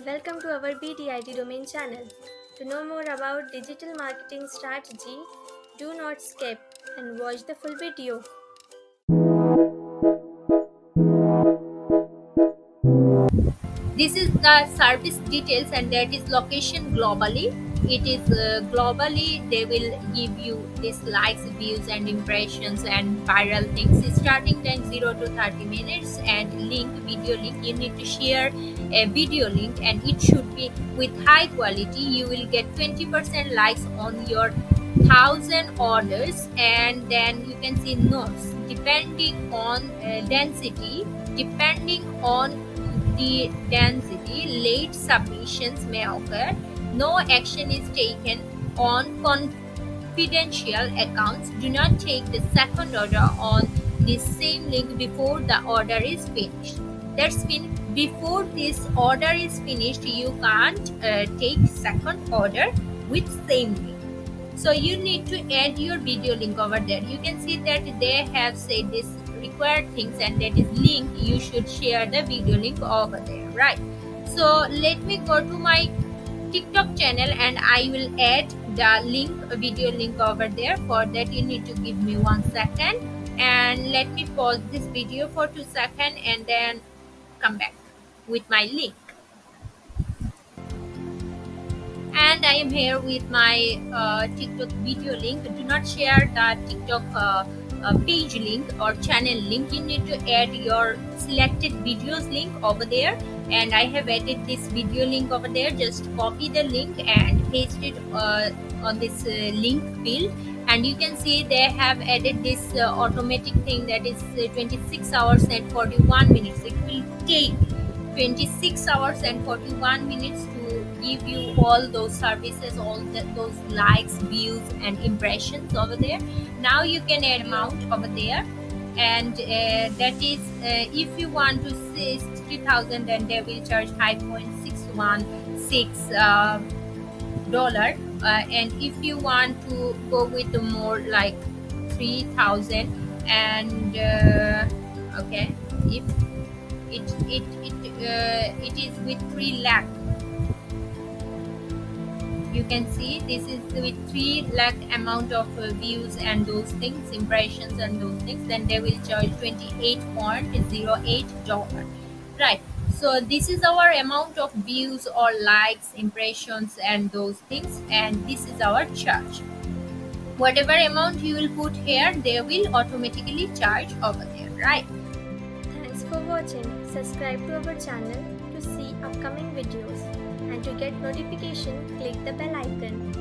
Welcome to our BDID domain channel. To know more about digital marketing strategy, do not skip and watch the full video. This is the service details, and that is location globally. It is globally they will give you this likes, views and impressions and viral things. Starting time 0 to 30 minutes, and link, video link, you need to share a video link, and it should be with high quality. You will get 20% likes on your 1,000 orders. And then you can see notes depending on density. Depending on the density, late submissions may occur. No action is taken on confidential accounts. Do not take the second order on the same link before the order is finished. That's been before this order is finished, you can't take second order with same link. So you need to add your video link over there. You can see that they have said this required things, and that is link. You should share the video link over there, right? So let me go to my TikTok channel, and I will add the link, video link over there. For that, you need to give me 1 second, and let me pause this video for 2 seconds, and then come back with my link. And I am here with my TikTok video link. Do not share the TikTok page link or channel link. You need to add your selected videos link over there, and I have added this video link over there. Just copy the link and paste it on this link field, and you can see they have added this automatic thing, that is 26 hours and 41 minutes. It will take 26 hours and 41 minutes to give you all those services, those likes, views and impressions over there. Now you can add amount over there, and that is if you want to say 60,000, then they will charge 5.616 dollar, and if you want to go with the more like 3,000, and okay, if it is with 3 lakh. You can see this is with 3 lakh amount of views and those things, impressions and those things. Then they will charge $28.08, right? So this is our amount of views or likes, impressions and those things, and this is our charge. Whatever amount you will put here, they will automatically charge over there, right? Thanks for watching. Subscribe to our channel to see upcoming videos, and to get notification, click the bell icon.